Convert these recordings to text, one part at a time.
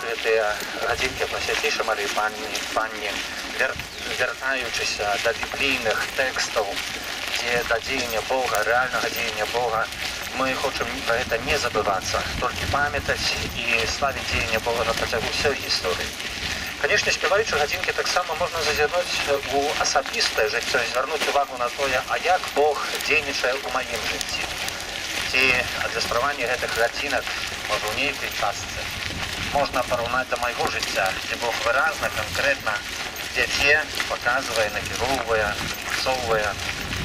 Гэтыя гадзінкі па Свяцейшай Марыі Панне, вяртаючыся да біблійных тэкстаў, дзе да дзеяння Бога, рэальнага дзеяння Бога, мы хочам пра гэта не забывацца, толькі памятаць і славіць дзеянне Бога на працягу ўсёй гісторыі. Канешне, спяваючы гадзінкі таксама можна зазірнуць у асабістае жыццё і звярнуць увагу на тое, а як Бог дзейнічае ў маім жыцці. Ці адлюстраванне гэтых гадзінак можа ў нейкай частцы можна параўнаць да майго жыцця, дзе Бог выразна, канкрэтна вядзе, паказвае, накіроўвае, прасоўвае,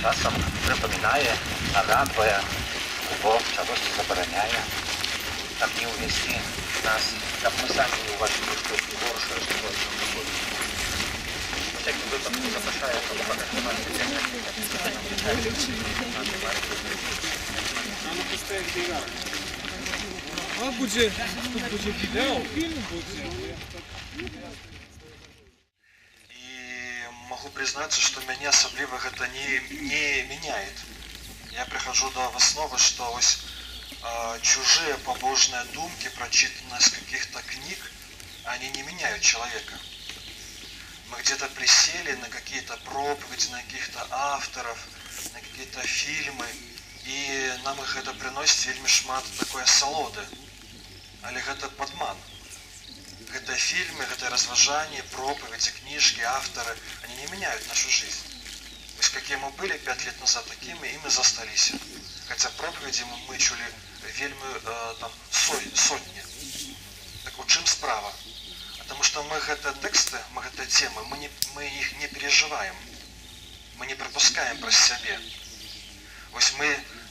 часам прыпамінае, нагадвае, або чагосьці забараняе, каб не ўвесці нас, каб мы самі не ўвайшлі штосьці горшае, што нам выходзіць. У всякім выпадку запрашае будет видео, фильм будет. И могу признаться, что меня особливо это не меняет. Я прихожу до основы, что чужие побожные думки, прочитанные из каких-то книг, они не меняют человека. Мы где-то присели на какие-то проповеди, на каких-то авторов, на какие-то фильмы, и нам их это приносит вельмі шмат такой асалоды. Але гэта падман. Гэта фильмы, гэта разважанні, проповеди, книжки, авторы, они не меняют нашу жизнь. То есть, какие мы были 5 лет назад, такими и мы застались. Хотя проповеди мы чули вельмі там сотни. Так у чым справа? Потому что мы гэта тексты, мы гэта темы, мы их не переживаем. Мы не пропускаем праз сябе.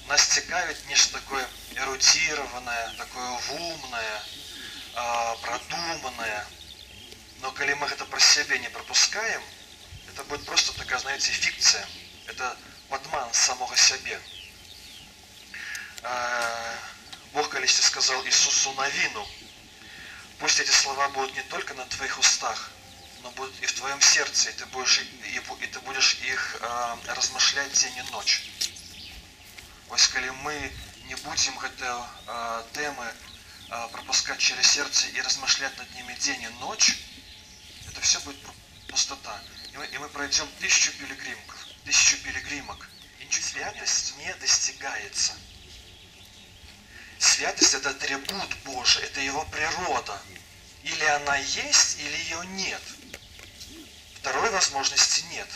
Нас цікавить нечто такое эрудированное, такое умное, продуманное. Но когда мы это про себя не пропускаем, это будет просто такая, знаете, фикция. Это подман самого себе. Бог колись сказал Иисусу Навину: пусть эти слова будут не только на твоих устах, но будут и в твоем сердце, и ты будешь их размышлять день и ночь. Если мы не будем эти темы пропускать через сердце и размышлять над ними день и ночь, это все будет пустота. И мы пройдем 1000 пилигримок. И ничего, святость не достигается. Святость — это атрибут Божий, это его природа. Или она есть, или ее нет. Второй возможности нет.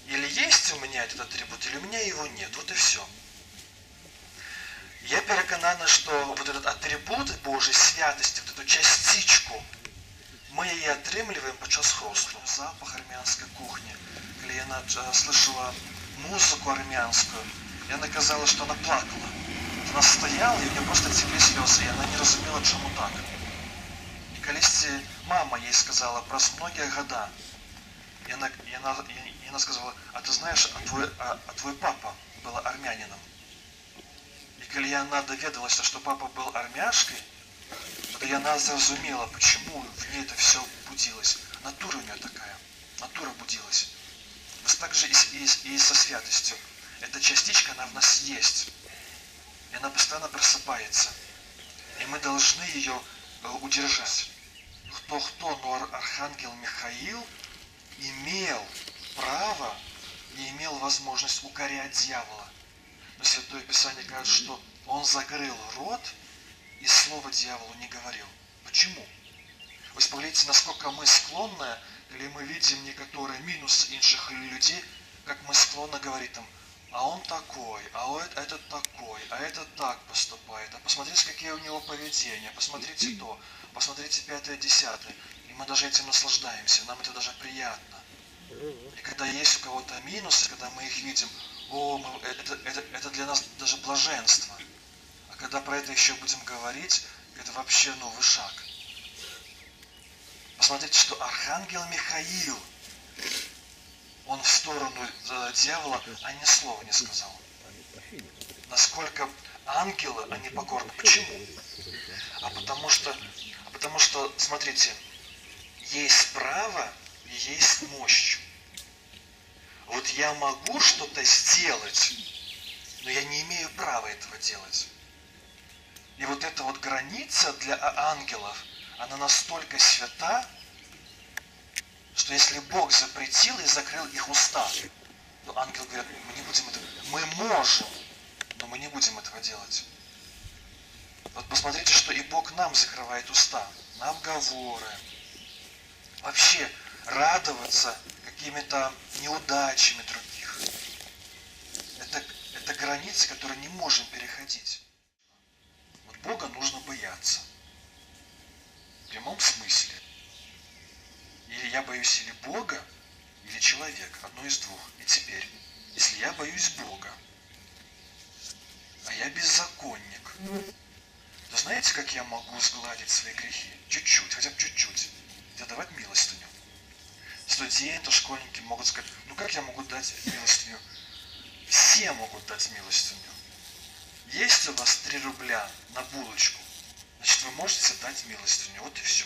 Или есть у меня этот атрибут, или у меня его нет. Вот и все. Я переконана, что вот этот атрибут Божьей святости, вот эту частичку, мы ее отрымливаем подчас хрусту. Запах армянской кухни. Когда я слышала музыку армянскую, я казалось, что она плакала. Она стояла, и у нее просто текли слезы, и она не разумела, чему так. И колись мама ей сказала про многие года. И она сказала: а ты знаешь, твой папа был армянином. И когда она доведалась, что папа был армяшкой, то она зразумела, почему в ней это все будилось. Натура у нее такая, натура будилась. Вот так же и со святостью. Эта частичка, она в нас есть. И она постоянно просыпается. И мы должны ее удержать. Кто, но архангел Михаил имел право, не имел возможность укорять дьявола. Но Святое Писание говорит, что Он закрыл рот и слова дьяволу не говорил. Почему? Вы поглядите, насколько мы склонны, или мы видим некоторые минусы інших людей, как мы склонны говорить там, а он такой, а этот такой, а этот так поступает, а посмотрите, какие у него поведения, посмотрите то, посмотрите пятое, десятое. И мы даже этим наслаждаемся, нам это даже приятно. И когда есть у кого-то минусы, когда мы их видим, это для нас даже блаженство. А когда про это еще будем говорить, это вообще новый шаг. Посмотрите, что архангел Михаил, он в сторону дьявола, а ни слова не сказал. Насколько ангелы, они покорны. Почему? Потому что, смотрите, есть право и есть мощь. Вот я могу что-то сделать, но я не имею права этого делать. И вот эта вот граница для ангелов, она настолько свята, что если Бог запретил и закрыл их уста, то ангелы говорят, мы не будем этого, мы можем, но мы не будем этого делать. Вот посмотрите, что и Бог нам закрывает уста на обговоры. Вообще радоваться какими-то неудачами других. Это границы, которые не можем переходить. Вот Бога нужно бояться. В прямом смысле. Или я боюсь или Бога, или человека. Одно из двух. И теперь, если я боюсь Бога, а я беззаконник, то знаете, как я могу сгладить свои грехи? Чуть-чуть, хотя бы чуть-чуть. Это давать милостыню. Студенты, школьники могут сказать, ну как я могу дать милостыню? Все могут дать милостыню. Есть у вас 3 рубля на булочку, значит вы можете дать милостыню. Вот и все.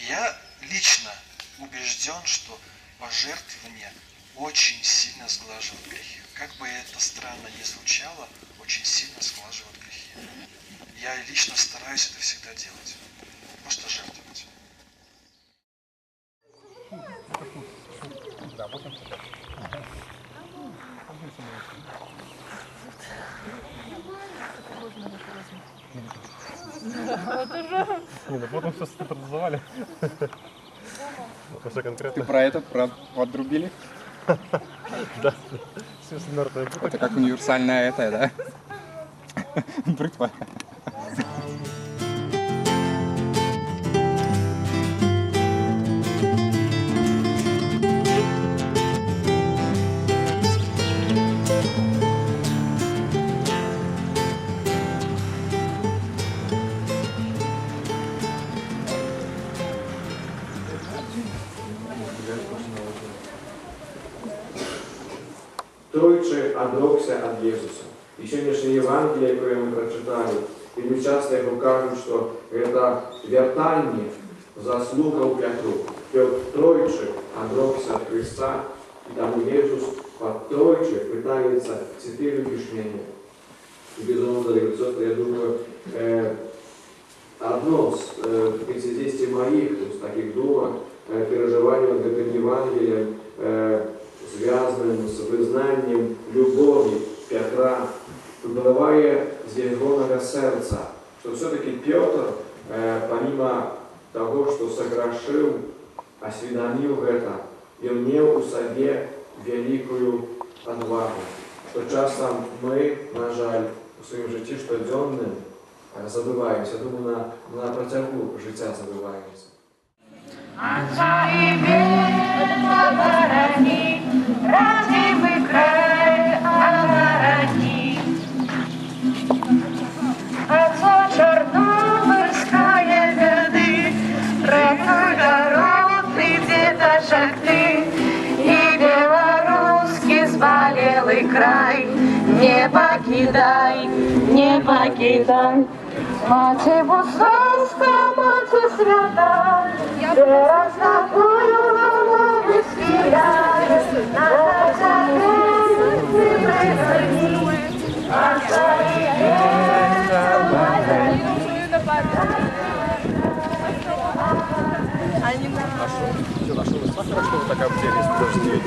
Я лично убежден, что пожертвование очень сильно сглаживает грехи. Как бы это странно ни звучало, очень сильно сглаживает грехи. Я лично стараюсь это всегда делать. Просто жертвовать. Не, ну потом все стандартизовали. Уже конкретно. Ты про это, про подрубили? Да. Все стандартное. Это как универсальная да? Бритва. Тройче одрокся от Иисуса. И сегодняшнее Евангелие, которое мы прочитали, и мы часто его кажем, что это вертание заслугов Петру. Петр тройче одрокся от Христа, и тому Иисус под тройче пытается теперь любишь меня. И безумно, дорогие сестры, я думаю, одно из 50 моих, то есть таких думок, переживаний над этим Евангелием, связанным с визнанием любови Петра, впливає з його сердца, что все-таки Петр, помимо того, что согрешил, осведомил это, имел у себе великую отвагу. Что часто мы, на жаль, у своем житті щоденним забываемся, думаю, на протягу життя забываемся. Отца и верно борони, родимый край оборони. Отца Чернобыльская беды, предогородный деточек ты, и белорусский сболелый край. Не покидай, не покидай. Мати Бусовська, Мати свята, де тобою голови спіляє, на тебе ти прихилі, а своє Все, нашел из сахара, что вы так обделись, подожди,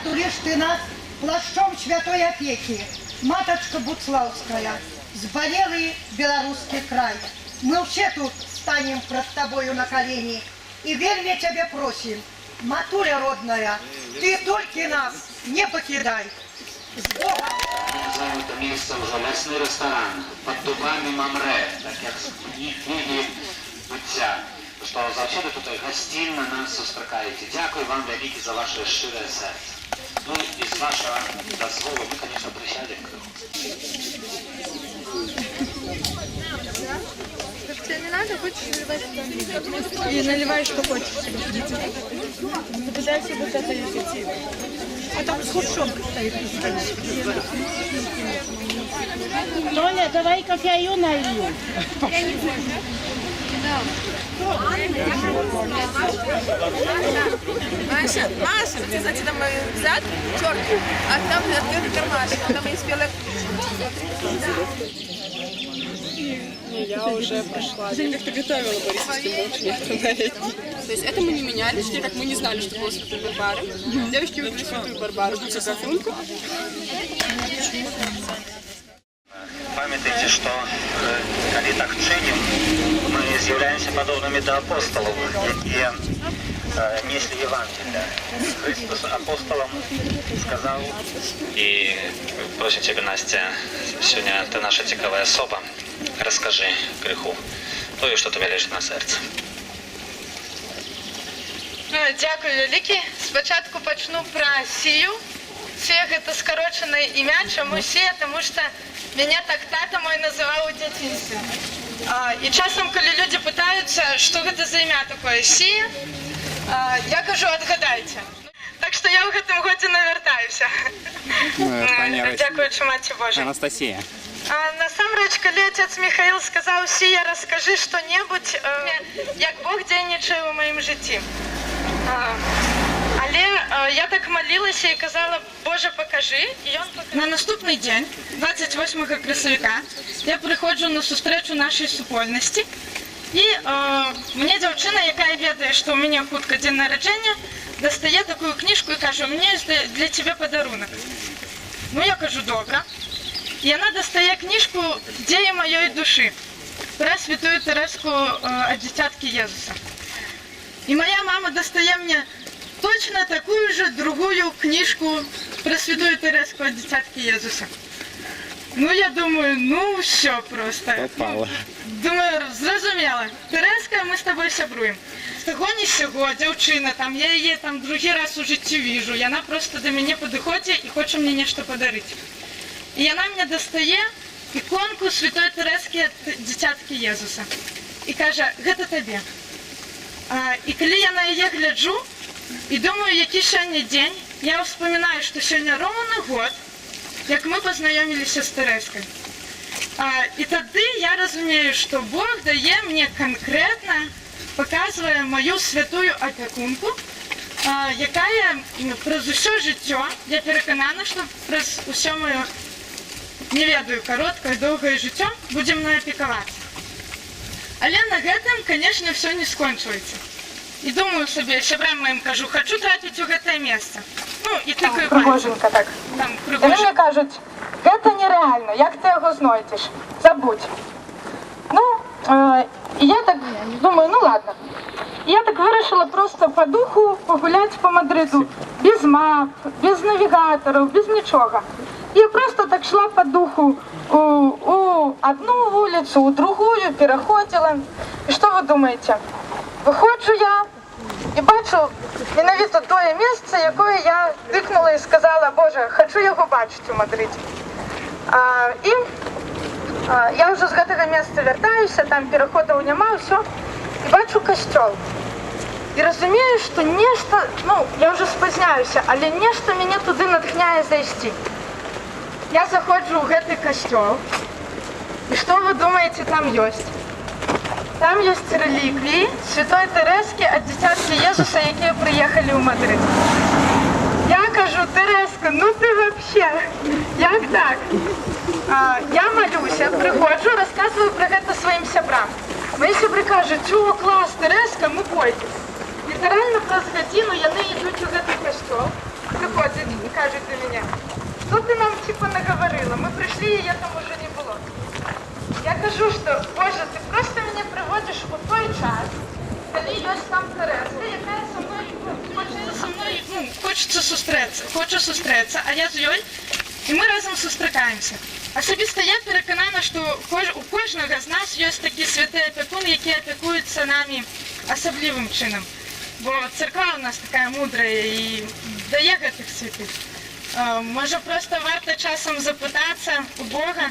атулишь ты нас плащом святой опеки, маточка Буцлавская, сболелый белорусский край. Мы все тут станем пред тобою на колени и вельми тебя просим, матуля родная, ты только нас не покидай. С Богом! Называем это место уже лесный ресторан под дубами Мамре, так як книги буття. Що завжди тут гостинно нас зустрічаєте. Дякую вам велике за ваше щире серце. Ну і з вашого дозволу ми, звісно, присядемо. Тебе не надо, хочешь наливать что-то? И наливай, что хочешь. Попытайся вот это изойти. А там сгущенка стоит. Толя, давай кофею налью. Маша, ты, кстати, там взят черт, а там открытый кармашек, а там есть белая. Я уже прошла. Как ты готовила, Борис? То есть это мы не меняли, что так мы не знали, что было Святой Барбары. Девочки выбрали Святую Барбару, тут Софунку. Памятайте, что когда так чиним, мы являемся подобными до апостолов и несли Евангелие. Христос апостолам сказал, и просим тебя, Настя, сегодня ты наша цікавая особа, расскажи греху, то, что тебе лежить на серці. Дякую, велике. Спочатку почну про Сію. Сія – это скороченное имя. Чому Сія? Тому що меня так тата мой называл у дитинстве. И часом, коли люди питаються, що це за ім'я таке Сія, я кажу, отгадайте. Так що я в гэтым годзе навертаюся. Дякуючи Маті Божій. Анастасия. Насамрэч, калі отец Михаил сказаў, Сія, расскажи что-небудзь, як Бог дзейнічае ў маім жыцці. Але я так молилася і казала, Боже, покажи. І ён на наступний день, 28 красавіка, я приходжу на зустрічу нашій супольності. І мені дівчина, яка ведає, що у мене хутка день народження, достає таку книжку і каже, у мене є для тебе подарунок. Ну, я кажу, добре. І вона достає книжку «Дії моєї душі» про святую Тереску от дитятки Єзуса. И моя мама достает мне точно такую же другую книжку про святую Тереску от дитятки Єзуса. Ну, я думаю, ну все просто. Попала. Думаю, зрозуміла. Тереска, ми з тобою сябруємо. З того ні сього, дівчина, там, я її там другий раз у житті вижу. І вона просто до мене підходить і хоче мені нещо подарити. І вона мені достає іконку святої Терески от дитятки Єзуса. І каже, гэта тобі. І коли я на її гляджу, і думаю, який сьогодні день, я вспоминаю, що сьогодні ровно год, як ми познайомилися з Терескою. І тоді я розумію, що Бог дає мені конкретно, показує мою святую опікунку, яка през усе життя, я переконана, що през усе моє, не ведаю, коротке, довге життя, буде мною опікуватися. Але на гэтым, конечно, все не скончується. І думаю собі, сябрам моїм кажу, хочу трапити у гэтае месце. Ну, і тикаю Пригоженька так. Там І Пригожин. мені кажуть, це нереально, як ти його знайдеш? Забудь. Ну, і я так думаю, ну ладно. І я так вирішила просто по духу погуляти по Мадриду. Без мап, без навігаторів, без нічого. Я просто так шла по духу у одну вулицю, у другую, переходила. І що ви думаєте? Виходжу я і бачу ненавісно те місце, яке я тикнула і сказала, Боже, хочу його бачити у Мадриді. Я вже з гэтага месца вертаюся, там переходів нема, все. І бачу костёл. І розумію, що нешта, ну, я вже спазняюся, але нешта мене туди натхняє зайти. Я заходжу в гэты костёл, и что вы думаете там есть? Там есть реликвии святой Терески от дитятки Єзуса, які приїхали в Мадрид. Я кажу, Тереска, ну ти вообще, як так? Я молюся, приходжу, розказую про це своїм сябрам. Мої сябри кажуть, о, клас, Тереска, ми пойдемо. Літерально праз годину вони йдуть у гэты костёл, приходять. кажуть до мене, що ти нам типу наговорила? Ми прийшли, і її там уже не було. Я кажу, що, Боже, ти просто мене приводиш у той час, коли є там Тереска, яка со мною хоче зустрітися, а я з Йой, і ми разом зустрічаємося. Особисто я переконана, що у кожного з нас є такі святі опікуни, які опікуються нами особливим чином. Бо церква у нас така мудра і дає тих святих. Може просто варто часом запитатися у Бога,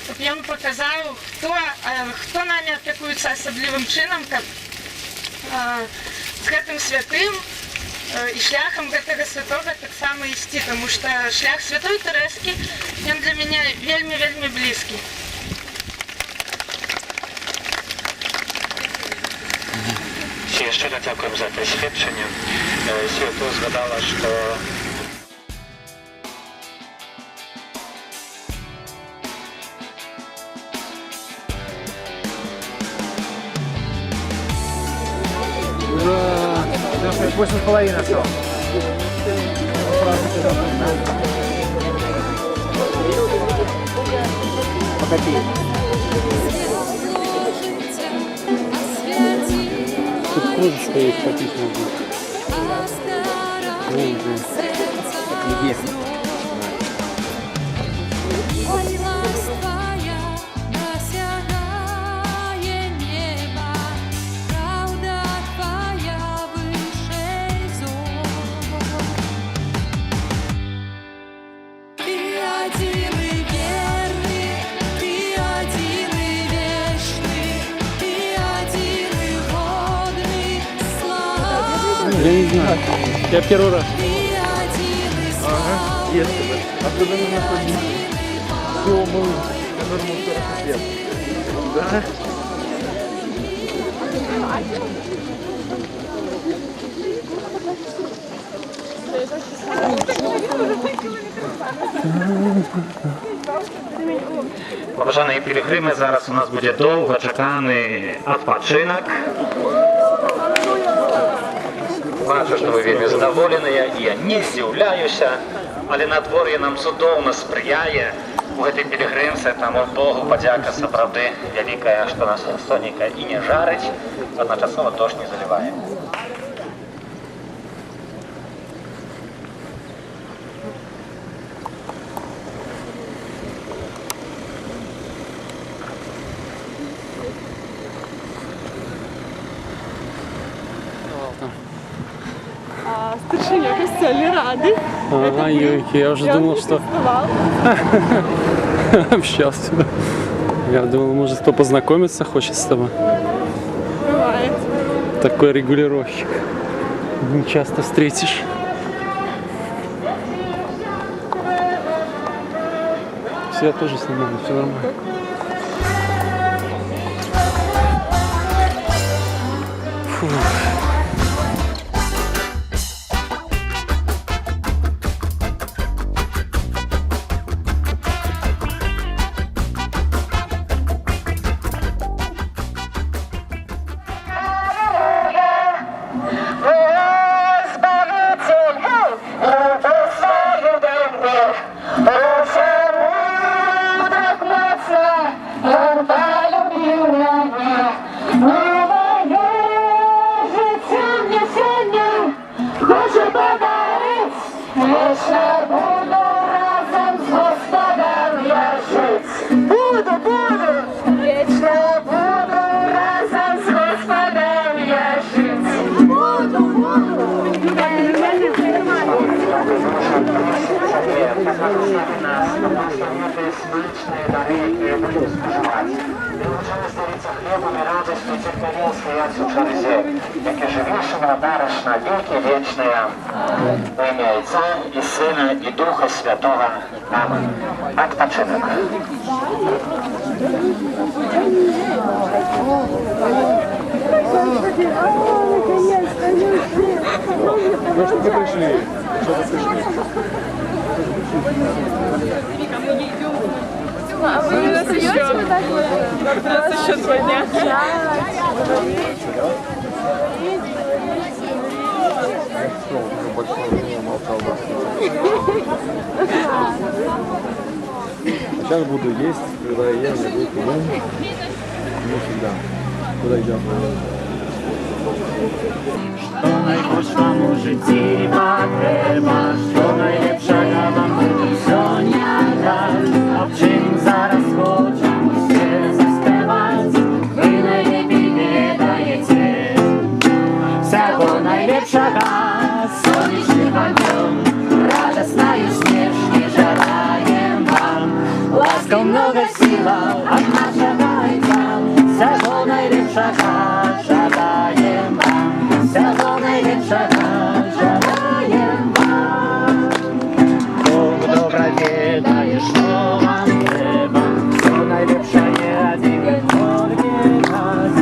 щоб він показав, хто нами опікується особливим чином, з цим святим і шляхом цього святого так само йти, тому що шлях Святої Терески, він для мене вельми-вельми близький. Ще щиро дякуємо за те свідчення. Свято згадала, що Ура! 8,5 осталось. Покати. Тут круто стоит, попить можно. Где? Я не знаю. Я первый раз. Ага, есть. Особенно на ходить. Все, мы, которому 40 лет. Да? Побажані пілігрими, зараз у нас буде довгочеканий відпочинок. Бачу, що ви вельми задоволені, і я не здивляюся, але надвор'я нам цудовно сприяє у гэтej пілігримці, тому Богу подяка сапраўды великая, що нас сонечко і не жарить, одночасово дощ не заливає. Старшиня костелі ради. Ага, Юрик, я уже думал, что общался. Я думал, может, кто познакомиться хочет с тобой. Бывает. Такой регулировщик. Не часто встретишь. Все, я тоже снимаю, все нормально. Фу. Яке живішина даришна віки вічне, в ім'я Отця і Сина і Духа Святого. Аминь. Відпочинок. Ну что вы пришли? Что вы пришли? А вы нас еще? У нас еще 2 дня. Большого молчал, да. Сейчас буду есть, когда я иду к дому. Не всегда. Куда идем? Що найгоршому в житті потреба, що найлепшого вам буде сьогодні дать. А в чим зараз хочемо все заспівати, ви найлепі відаєте. Всього найлепшого, сонячним вам днем, радосною смішки желаєм вам. Ласка много сила, одна жадаєм вам, всього найлепшого жадаєм вам. Всього найлепшого желаєм вам. Бог добре відає, що вам треба, все найлепше є один від нас.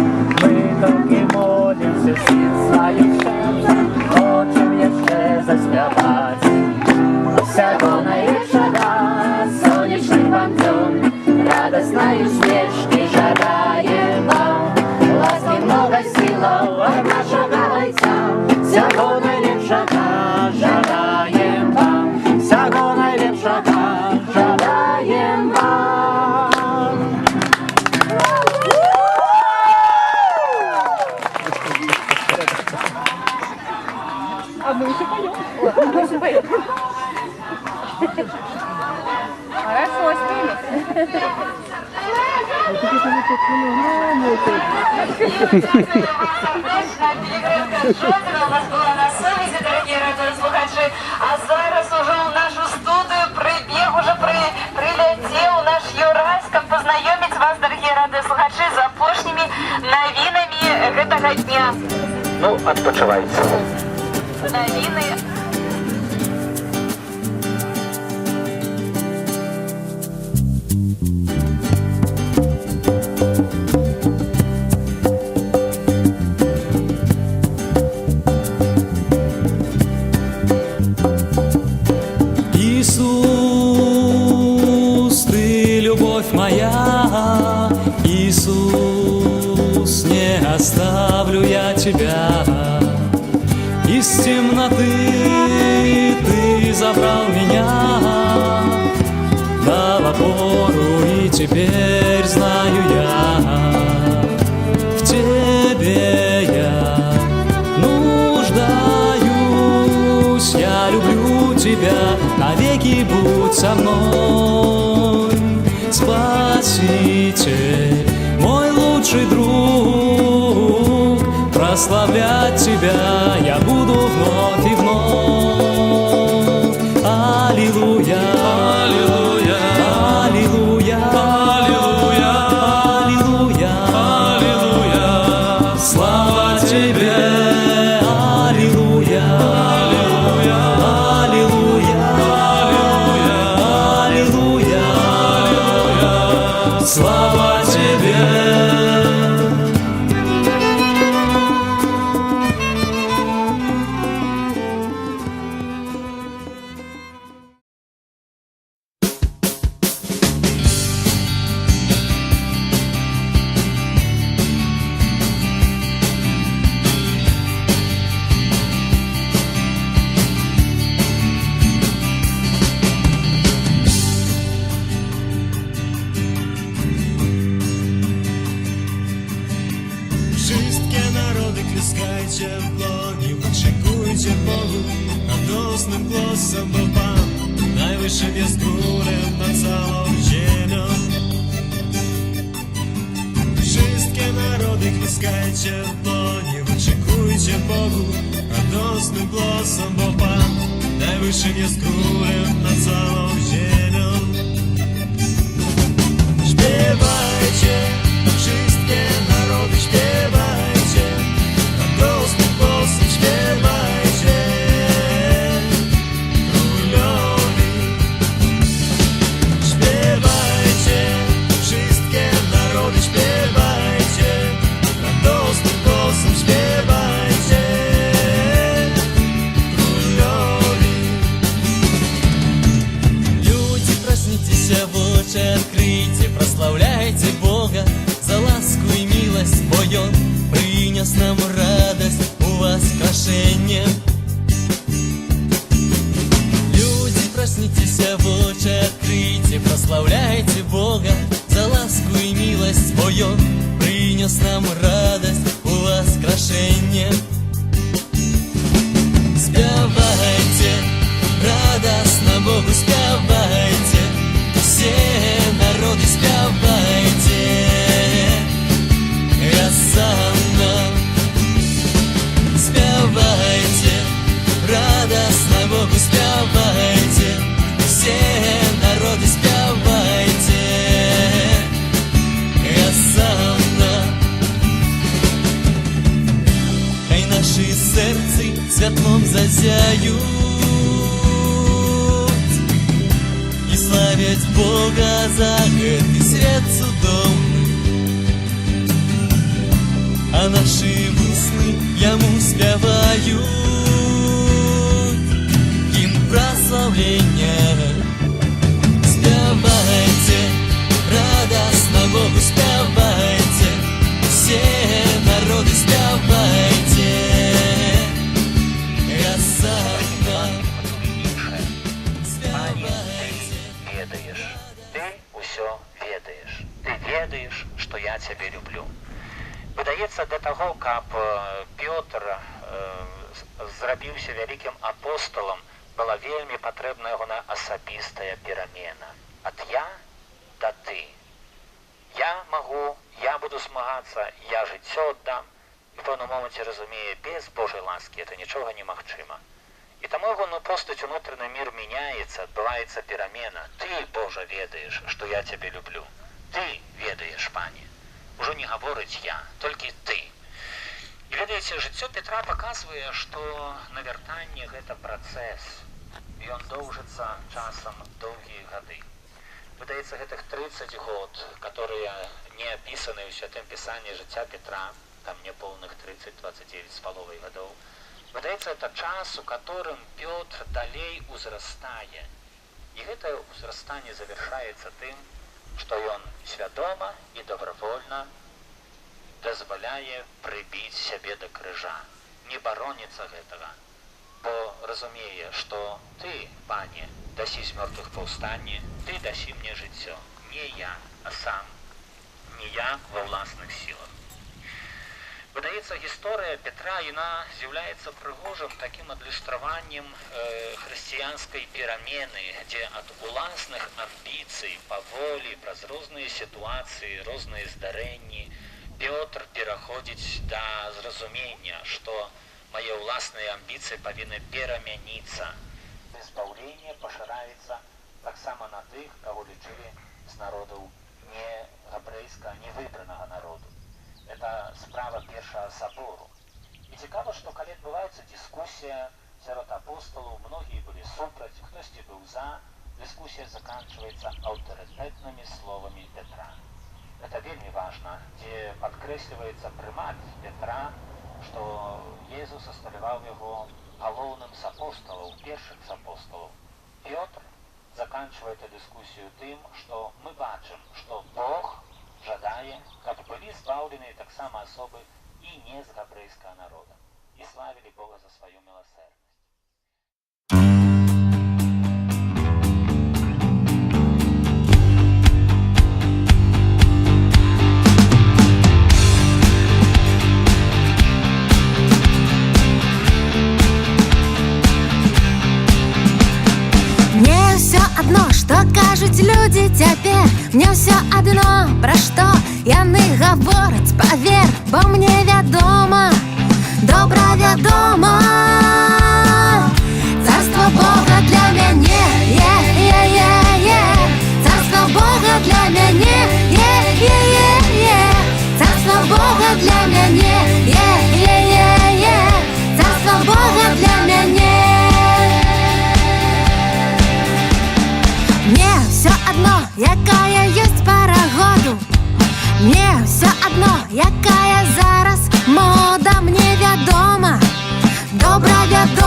Ми тільки молимося всіх своїх серцем, хочемо ще заспівати. Всього найлепшого, сонячним вам днем, радосною смішки жадаєм вам. Ласки много силов, одна шагалайця, всього найлепшого жадаєм вам, всього найлепшого жадаєм вам. А мы еще поем. Мы еще поем. Хорошо, спели. А зараз уже у нашу студію прилетів наш Юраська познайомить вас, дорогі радіослухачі, з апошніми новинами гэтага дня. Ну, відпочивайте. Новини. Иисус, Ты любовь моя, Иисус, не оставлю я Тебя. Из темноты Ты забрал меня, дал опору, и теперь знаю я, в Тебе я нуждаюсь, я люблю Тебя, навеки будь со мной, Спаситель, мой лучший друг, прославлять Тебя я буду вновь и вновь. Аллилуйя, аллилуйя, аллилуйя, аллилуйя, аллилуйя, аллилуйя, слава Тебе, аллилуйя, аллилуйя, аллилуйя, аллилуйя, аллилуйя, слава Тебе. Wszystkie narody klaskajcie w dłoni, wyczekujcie Bogu radosnym głosem, bo Pan najwyższym jest królem nad całą ziemią. Wszystkie narody klaskajcie w dłoni, wyczekujcie Bogu radosnym głosem, bo Pan najwyższym jest królem nad całą ziemią. Śpiewajcie, wszystkie narody, śpiewajcie, radosnym głosem śpiewajcie królowi. Śpiewajcie, wszystkie narody, śpiewajcie, radosnym głosem śpiewajcie królowi. Люди, проснитесь, в очи откройте, прославляйте Бога. Ён прынёс нам радасць у воскрешенне. Спявайце, радостно Богу спявайце, все народы спявайце, Гасанна. Спявайце, радостно Богу спявайце, все народы спявайце, Гасанна. Хай наши сердцы святлом зазяют и славить Бога за гэты свет цудоўны, а наши вусны Яму спявают гімн прославлення. Спявайце, радостно Богу спявайце, все народы спявайце, Гасанна. Ты ведаешь, что я тебя люблю. Выдаецца, для таго, каб Пётр зрабіўся вялікім апостолам, была вельмі патрэбна ягоная асабістая перамена. Ад я да ты. Я магу, я буду змагацца, я жыццё аддам. І в пэўным моменце разумее, без Божай ласкі это нічога немагчыма. І таму ягоную постаць, унутраны мір мяняецца, адбываецца перамена. Ты, Божа, ведаеш, што я цябе люблю. Ты ведаеш, Пане. Ужо не гаворыць я, толькі ты. І ведаеце, жыццё Петра паказвае, што навяртанне гэта працэс. Ён доўжыцца часам доўгія гады. Выдаецца, гэтых 30 год, которые не апісаны ў Святым Пісанні жыцця Петра, там неполных 30-29,5 гадоў, выдаецца, это час, у которым Пётр далей узрастае. І гэтае ўзрастанне завяршаецца тым, што ён свядома і добравольна дазваляе прыбіць сябе да крыжа. Не бароніцца гэтага, бо разумее, што ты, Пане, дасі з мёртвых паўстанне, ты дасі мне жыццё. Не я, а сам. Не я ва ўласных сілах. Выдаецца, гісторыя Петра, яна з'яўляецца прыгожым такім адлюстраваннем хрысціянскай перамены, дзе ад уласных амбіцый паволі праз розныя сітуацыі, розныя здарэнні Пётр пераходзіць да зразумення, што мае ўласныя амбіцыі павінны перамяніцца. Збаўленне пашыраецца таксама на тых, каго лічылі з народаў не габрэйска, не выбранага народу. Это справа першага сабору. І цікава, што калі адбываецца дыскусія сярод апостолаў, многія былі супраць, хтосьці быў за, дыскусія заканчваецца аўтарытэтнымі словамі Петра. Это вельмі важна, дзе падкрэсліваецца прымат Петра, што Езус асталяваў яго галоўным з апостолаў, першых з апостолаў. Пётр заканчвае эту дыскусію тым, што мы бачым, што Бог жадае, каб былі збаўленыя таксама асобы і не з габрэйскага народа, і славілі Бога за сваю міласэрнасць. Мне ўсё адно, што кажуць людзі цяпер. Мне ўсё адно, пра што яны гавораць, павер, бо мне вядома, добра вядома. Царства Бога для мяне, царства Бога для мяне, царства Бога для мяне, царства Бога для мяне. Мне все одно, якая ёсць пара году. Мне все одно, якая зараз мода. Мне вядома, добра вядома.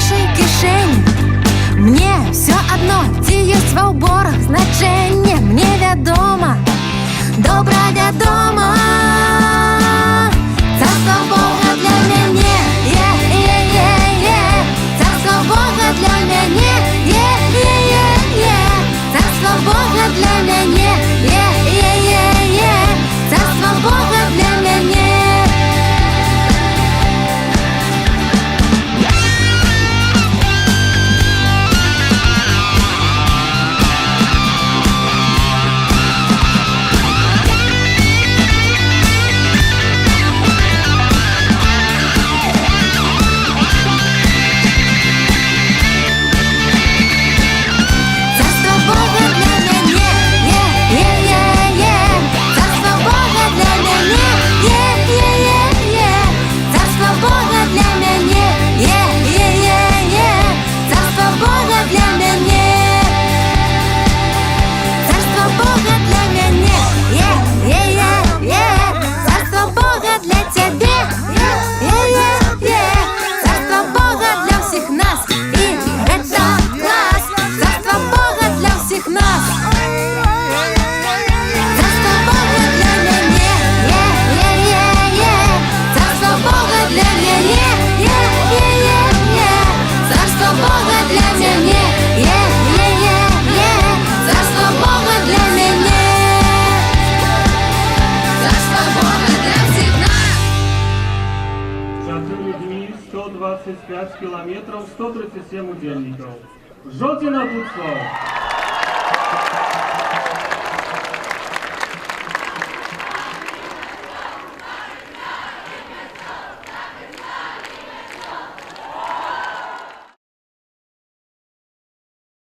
нашай кішэні. Мне все адно, ці ёсць ва ўборах значэнне. Мне вядома, добра вядома, царства Бога для мяне, царства Бога для мяне, царства Бога для мяне, царства Бога для мяне. Людьми 125 километров, 137 удельников. Жодина Буцлав!